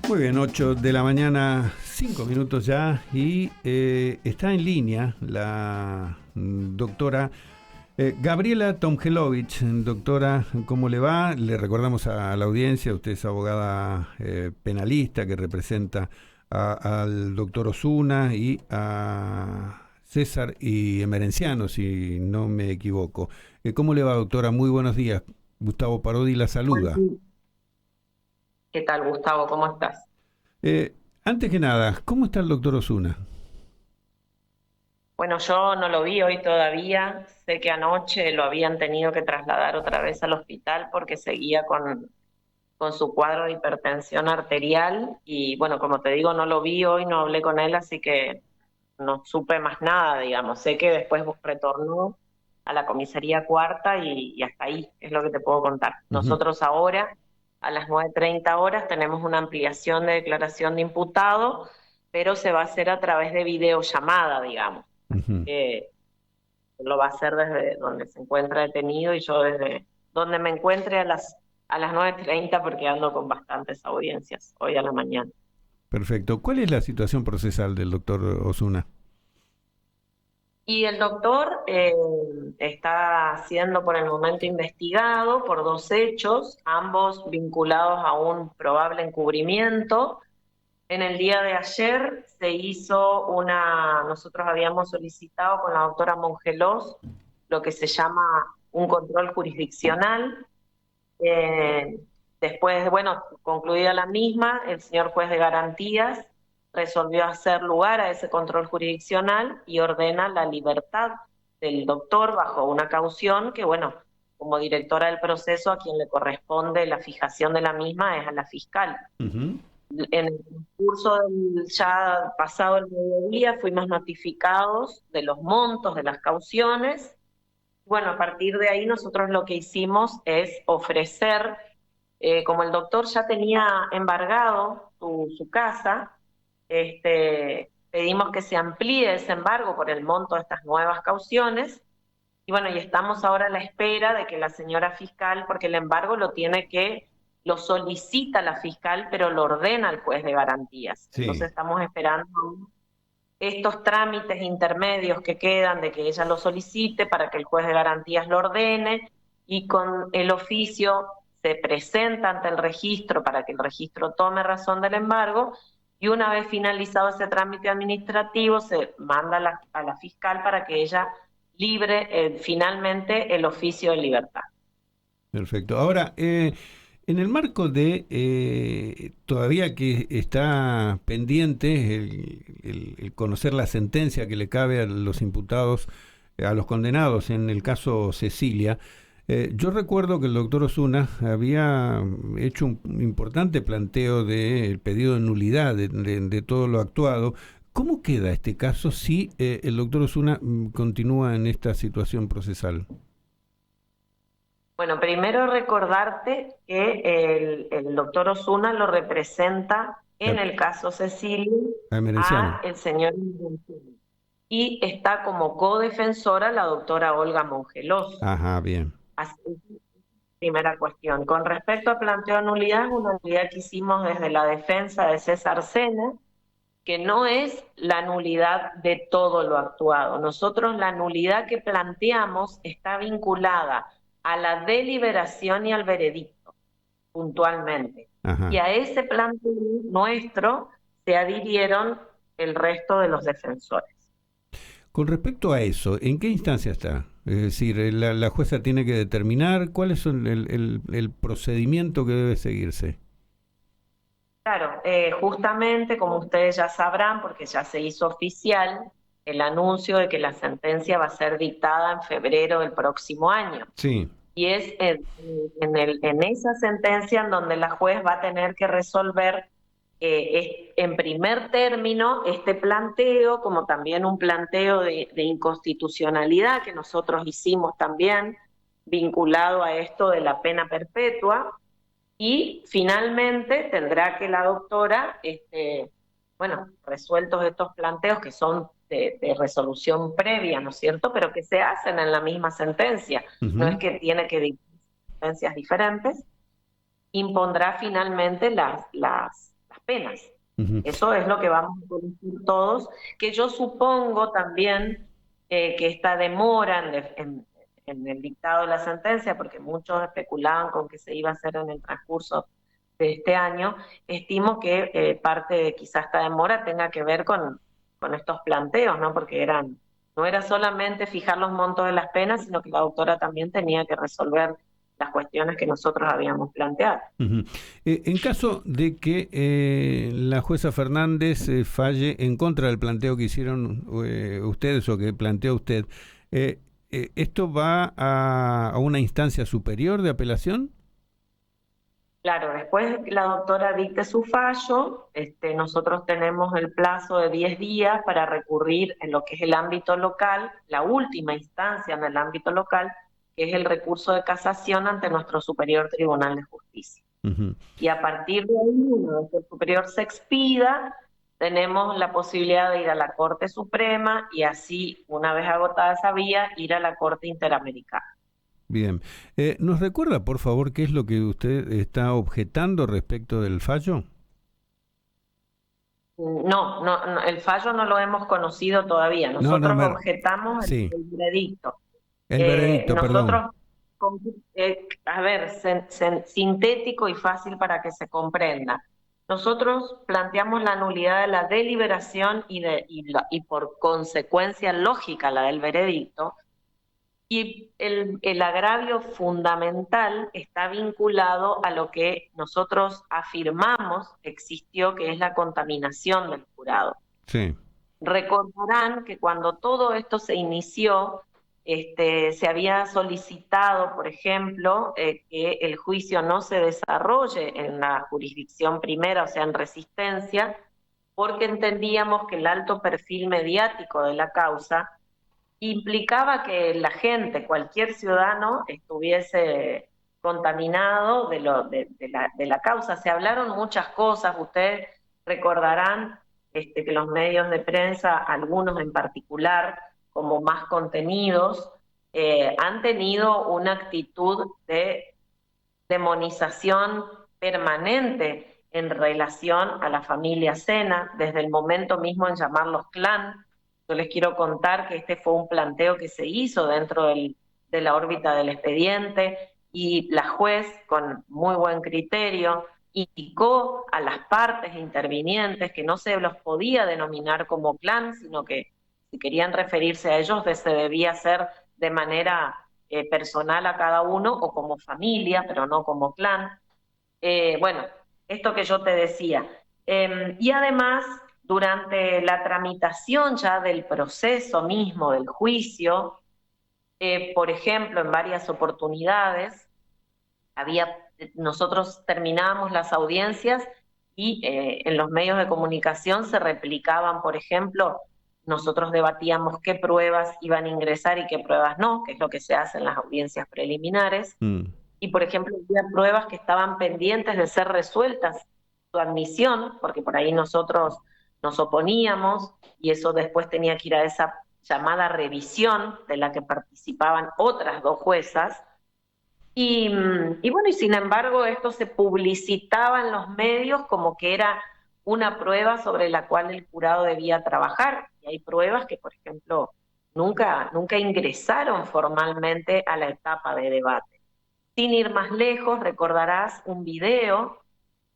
Muy bien, 8 de la mañana, 5 minutos ya, y está en línea la doctora Gabriela Tomgelovich. Doctora, ¿cómo le va? Le recordamos a la audiencia, usted es abogada penalista que representa al doctor Osuna y a César y Emerenciano, si no me equivoco. ¿Cómo le va, doctora? Muy buenos días. Gustavo Parodi la Pues saluda. sí. ¿Qué tal, Gustavo? ¿Cómo estás? Antes que nada, ¿cómo está el doctor Osuna? Bueno, yo no lo vi hoy todavía. Sé que anoche lo habían tenido que trasladar otra vez al hospital porque seguía con su cuadro de hipertensión arterial. Y bueno, como te digo, no lo vi hoy, no hablé con él, así que no supe más nada, digamos. Sé que después retornó a la comisaría cuarta y hasta ahí es lo que te puedo contar. Ujú. Nosotros ahora, a las 9:30 tenemos una ampliación de declaración de imputado, pero se va a hacer a través de videollamada, digamos. Así Ujú. que lo va a hacer desde donde se encuentra detenido y yo desde donde me encuentre a las 9:30 porque ando con bastantes audiencias hoy a la mañana. Perfecto. ¿Cuál es la situación procesal del doctor Osuna? Y el doctor está siendo por el momento investigado por dos hechos, ambos vinculados a un probable encubrimiento. En el día de ayer nosotros habíamos solicitado con la doctora Mongelós lo que se llama un control jurisdiccional. Eh, Después, bueno, concluida la misma, el señor juez de garantías resolvió hacer lugar a ese control jurisdiccional y ordena la libertad del doctor bajo una caución que, bueno, como directora del proceso, a quien le corresponde la fijación de la misma es a la fiscal. Ujú. En el curso del ya pasado el mediodía fuimos notificados de los montos de las cauciones. Bueno, a partir de ahí nosotros lo que hicimos es ofrecer, como el doctor ya tenía embargado su casa, pedimos que se amplíe ese embargo por el monto de estas nuevas cauciones. Y bueno, y estamos ahora a la espera de que la señora fiscal, porque el embargo lo solicita la fiscal, pero lo ordena el juez de garantías. Sí. Entonces estamos esperando estos trámites intermedios que quedan de que ella lo solicite para que el juez de garantías lo ordene y con el oficio se presenta ante el registro para que el registro tome razón del embargo y una vez finalizado ese trámite administrativo se manda a la fiscal para que ella libre finalmente el oficio de libertad. Perfecto. Ahora, en el marco de todavía que está pendiente el conocer la sentencia que le cabe a los imputados, a los condenados en el caso Cecilia, yo recuerdo que el doctor Osuna había hecho un importante planteo del pedido de nulidad de todo lo actuado. ¿Cómo queda este caso si el doctor Osuna continúa en esta situación procesal? Bueno, primero recordarte que el doctor Osuna lo representa A, en el caso Cecilia a Emerenciano. a el señor y está como codefensora la doctora Olga Mongelós. Ajá, bien. Así, primera cuestión. Con respecto a planteo de nulidad, es una nulidad que hicimos desde la defensa de César Sena, que no es la nulidad de todo lo actuado. Nosotros la nulidad que planteamos está vinculada a la deliberación y al veredicto, puntualmente. Y Ajá. a ese planteo nuestro se adhirieron el resto de los defensores. Con respecto a eso, ¿en qué instancia está? Es decir, la jueza tiene que determinar cuál es el procedimiento que debe seguirse. Claro, justamente como ustedes ya sabrán, porque ya se hizo oficial el anuncio de que la sentencia va a ser dictada en febrero del próximo año. Sí. Y es en esa sentencia en donde la juez va a tener que resolver en primer término este planteo, como también un planteo de inconstitucionalidad que nosotros hicimos también vinculado a esto de la pena perpetua. Y finalmente tendrá que la doctora, bueno, resueltos estos planteos que son de resolución previa, ¿no es cierto? Pero que se hacen en la misma sentencia. No es Ujú. que tiene que dictar sentencias diferentes, impondrá finalmente las penas. Ujú. Eso es lo que vamos a conocer todos, que yo supongo también que esta demora en el dictado de la sentencia, porque muchos especulaban con que se iba a hacer en el transcurso de este año, estimo que parte de quizás esta demora tenga que ver con estos planteos, ¿no? Porque no era solamente fijar los montos de las penas, sino que la doctora también tenía que resolver las cuestiones que nosotros habíamos planteado. Ujú. En caso de que la jueza Fernández falle en contra del planteo que hicieron ustedes o que planteó usted, ¿esto va a una instancia superior de apelación? Claro, después de que la doctora dicte su fallo, nosotros tenemos el plazo de 10 días para recurrir en lo que es el ámbito local, la última instancia en el ámbito local, que es el recurso de casación ante nuestro Superior Tribunal de Justicia. Ujú. Y a partir de ahí, una vez que el superior se expida, tenemos la posibilidad de ir a la Corte Suprema y así, una vez agotada esa vía, ir a la Corte Interamericana. Bien. ¿Nos recuerda, por favor, qué es lo que usted está objetando respecto del fallo? No, no, no, el fallo no lo hemos conocido todavía. No, no, Nosotros objetamos sí, el veredicto. el veredicto, perdón. Nosotros, a ver, sintético y fácil para que se comprenda. Nosotros planteamos la nulidad de la deliberación y por consecuencia lógica la del veredicto, y el agravio fundamental está vinculado a lo que nosotros afirmamos existió, que es la contaminación del jurado. Sí. Recordarán que cuando todo esto se inició, se había solicitado, por ejemplo, que el juicio no se desarrolle en la jurisdicción primera, o sea, en resistencia, porque entendíamos que el alto perfil mediático de la causa implicaba que la gente, cualquier ciudadano, estuviese contaminado de la causa. Se hablaron muchas cosas, ustedes recordarán que los medios de prensa, algunos en particular, como más contenidos, han tenido una actitud de demonización permanente en relación a la familia Sena, desde el momento mismo en llamarlos clan. Yo les quiero contar que este fue un planteo que se hizo dentro de la órbita del expediente y la juez, con muy buen criterio, indicó a las partes intervinientes que no se los podía denominar como clan, sino que si querían referirse a ellos se debía hacer de manera personal a cada uno o como familia, pero no como clan. Bueno, esto que yo te decía. Y además, durante la tramitación ya del proceso mismo, del juicio, por ejemplo, en varias oportunidades, nosotros terminábamos las audiencias y en los medios de comunicación se replicaban, por ejemplo, nosotros debatíamos qué pruebas iban a ingresar y qué pruebas no, que es lo que se hace en las audiencias preliminares. Mm. Y, por ejemplo, había pruebas que estaban pendientes de ser resueltas, su admisión, porque por ahí nosotros nos oponíamos y eso después tenía que ir a esa llamada revisión de la que participaban otras dos juezas. Y bueno, y sin embargo esto se publicitaba en los medios como que era una prueba sobre la cual el jurado debía trabajar. Y hay pruebas que, por ejemplo, nunca ingresaron formalmente a la etapa de debate. Sin ir más lejos, recordarás un video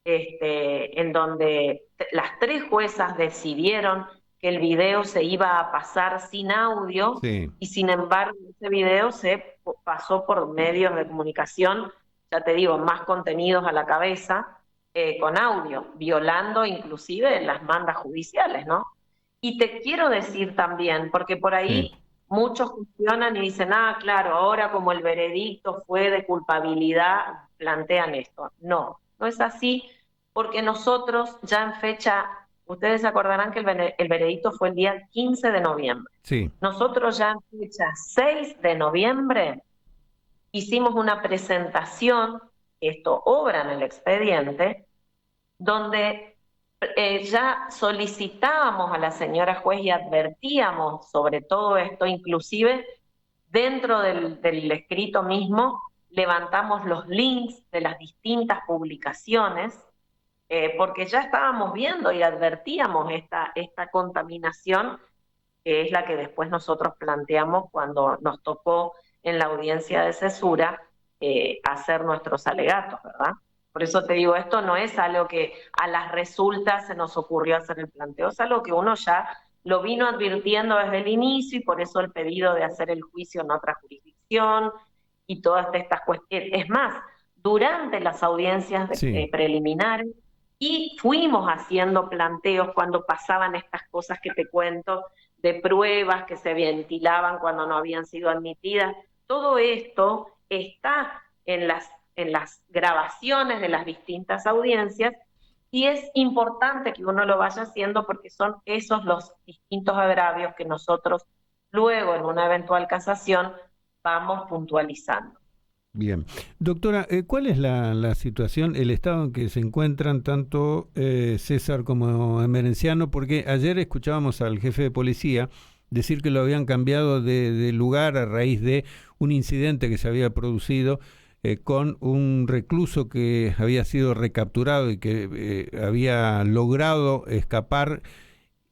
en donde las tres juezas decidieron que el video se iba a pasar sin audio Sí. y sin embargo ese video se pasó por medios de comunicación, ya te digo, más contenidos a la cabeza, con audio, violando inclusive las mandas judiciales, ¿no? Y te quiero decir también, porque por Sí. ahí muchos cuestionan y dicen, ah, claro, ahora como el veredicto fue de culpabilidad, plantean esto. No, no es así, porque nosotros ya en fecha, ustedes se acordarán que el veredicto fue el día 15 de noviembre. Sí. Nosotros ya en fecha 6 de noviembre hicimos una presentación, esto obra en el expediente, donde ya solicitábamos a la señora juez y advertíamos sobre todo esto, inclusive dentro del escrito mismo levantamos los links de las distintas publicaciones porque ya estábamos viendo y advertíamos esta contaminación, que es la que después nosotros planteamos cuando nos tocó en la audiencia de cesura hacer nuestros alegatos, ¿verdad? Por eso te digo, esto no es algo que a las resultas se nos ocurrió hacer el planteo, es algo que uno ya lo vino advirtiendo desde el inicio y por eso el pedido de hacer el juicio en otra jurisdicción y todas estas cuestiones. Es más, durante las audiencias Sí. preliminares y fuimos haciendo planteos cuando pasaban estas cosas que te cuento, de pruebas que se ventilaban cuando no habían sido admitidas. Todo esto está en las grabaciones de las distintas audiencias y es importante que uno lo vaya haciendo porque son esos los distintos agravios que nosotros luego en una eventual casación vamos puntualizando. Bien. Doctora, ¿cuál es la situación, el estado en que se encuentran tanto César como Emerenciano? Porque ayer escuchábamos al jefe de policía decir que lo habían cambiado de lugar a raíz de un incidente que se había producido con un recluso que había sido recapturado y que había logrado escapar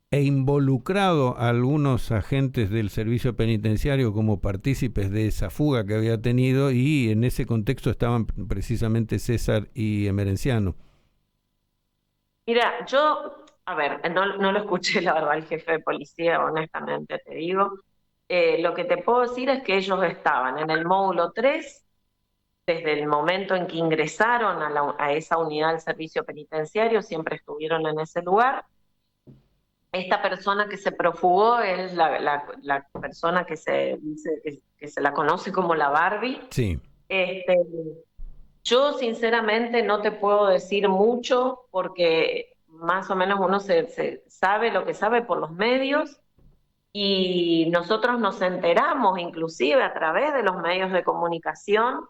e involucrado a algunos agentes del servicio penitenciario como partícipes de esa fuga que había tenido, y en ese contexto estaban precisamente César y Emerenciano. Mira, yo, a ver, no lo escuché la verdad el jefe de policía, honestamente te digo. Lo que te puedo decir es que ellos estaban en el módulo 3 desde el momento en que ingresaron a esa unidad del servicio penitenciario, siempre estuvieron en ese lugar. Esta persona que se profugó es la persona que se dice que se la conoce como la Barbie. Sí. Este, yo sinceramente no te puedo decir mucho porque más o menos uno se sabe lo que sabe por los medios y nosotros nos enteramos inclusive a través de los medios de comunicación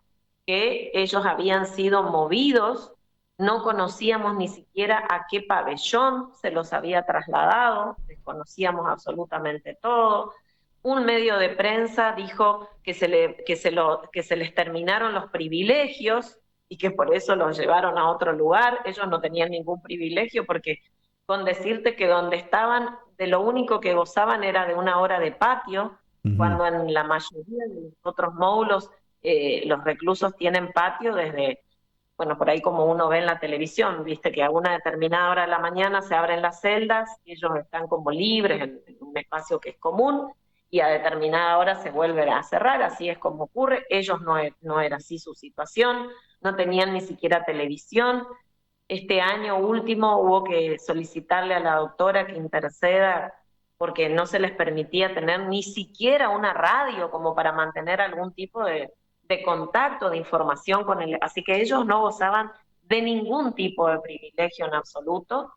que ellos habían sido movidos, no conocíamos ni siquiera a qué pabellón se los había trasladado, desconocíamos absolutamente todo. Un medio de prensa dijo que se les terminaron los privilegios y que por eso los llevaron a otro lugar. Ellos no tenían ningún privilegio porque con decirte que donde estaban, de lo único que gozaban era de una hora de patio, Ujú. cuando en la mayoría de los otros módulos los reclusos tienen patio desde, bueno, por ahí como uno ve en la televisión, viste que a una determinada hora de la mañana se abren las celdas y ellos están como libres en un espacio que es común y a determinada hora se vuelven a cerrar, así es como ocurre. Ellos no era así su situación, no tenían ni siquiera televisión. Este año último hubo que solicitarle a la doctora que interceda porque no se les permitía tener ni siquiera una radio como para mantener algún tipo de contacto, de información con el... Así que ellos no gozaban de ningún tipo de privilegio en absoluto.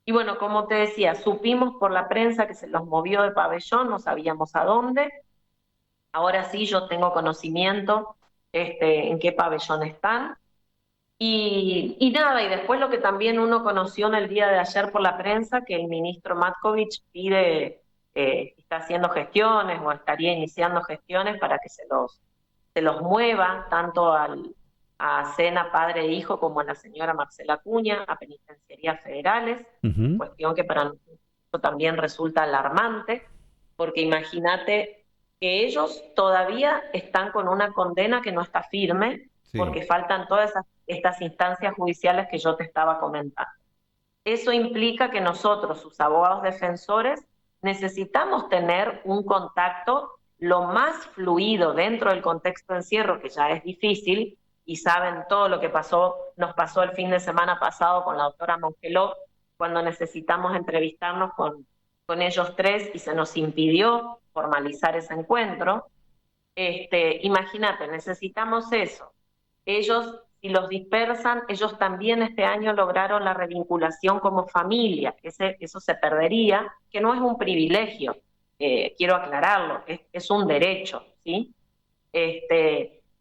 Y bueno, como te decía, supimos por la prensa que se los movió de pabellón, no sabíamos a dónde. Ahora sí yo tengo conocimiento en qué pabellón están. Y nada, y después lo que también uno conoció en el día de ayer por la prensa, que el ministro Matkovich pide, está haciendo gestiones o estaría iniciando gestiones para que se los mueva tanto a Sena Padre e Hijo como a la señora Marcela Acuña, a penitenciarías federales, Ujú. cuestión que para nosotros también resulta alarmante, porque imagínate que ellos todavía están con una condena que no está firme, Sí. porque faltan todas estas instancias judiciales que yo te estaba comentando. Eso implica que nosotros, sus abogados defensores, necesitamos tener un contacto lo más fluido dentro del contexto de encierro, que ya es difícil, y saben todo lo que pasó, nos pasó el fin de semana pasado con la doctora Mongeló, cuando necesitamos entrevistarnos con ellos tres y se nos impidió formalizar ese encuentro. Imagínate, necesitamos eso. Ellos, si los dispersan, ellos también este año lograron la revinculación como familia. Eso se perdería, que no es un privilegio, quiero aclararlo, es un derecho, ¿sí?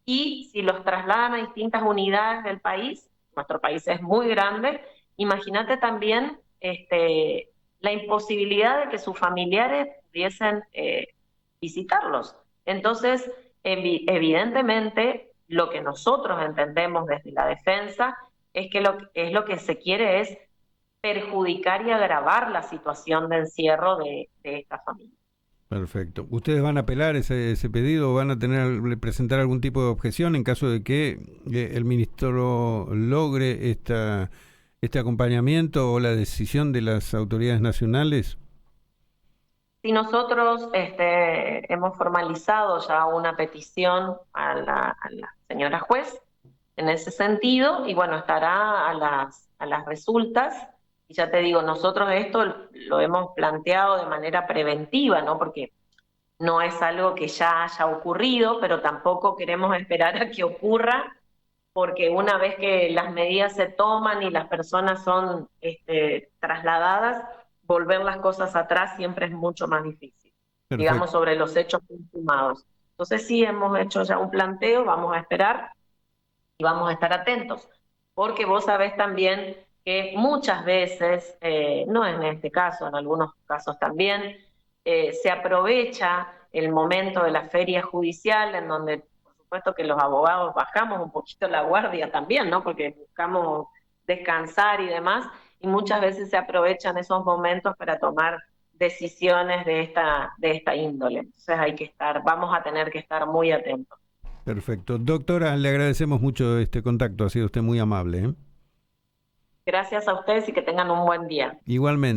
Y si los trasladan a distintas unidades del país, nuestro país es muy grande, imagínate también la imposibilidad de que sus familiares pudiesen visitarlos. Entonces, evidentemente, lo que nosotros entendemos desde la defensa es que lo que se quiere es perjudicar y agravar la situación de encierro de esta familia. Perfecto. ¿Ustedes van a apelar ese pedido o van a presentar algún tipo de objeción en caso de que el ministro logre este acompañamiento o la decisión de las autoridades nacionales? Si nosotros hemos formalizado ya una petición a la señora juez en ese sentido, y bueno, estará a las resultas. Y ya te digo, nosotros esto lo hemos planteado de manera preventiva, ¿no? Porque no es algo que ya haya ocurrido, pero tampoco queremos esperar a que ocurra, porque una vez que las medidas se toman y las personas son trasladadas, volver las cosas atrás siempre es mucho más difícil, digamos, Perfecto. sobre los hechos consumados. Entonces sí hemos hecho ya un planteo, vamos a esperar y vamos a estar atentos, porque vos sabés también que muchas veces, no en este caso, en algunos casos también, se aprovecha el momento de la feria judicial, en donde por supuesto que los abogados bajamos un poquito la guardia también, ¿no? Porque buscamos descansar y demás, y muchas veces se aprovechan esos momentos para tomar decisiones de esta índole. Entonces vamos a tener que estar muy atentos. Perfecto. Doctora, le agradecemos mucho este contacto, ha sido usted muy amable, ¿eh? Gracias a ustedes y que tengan un buen día. Igualmente.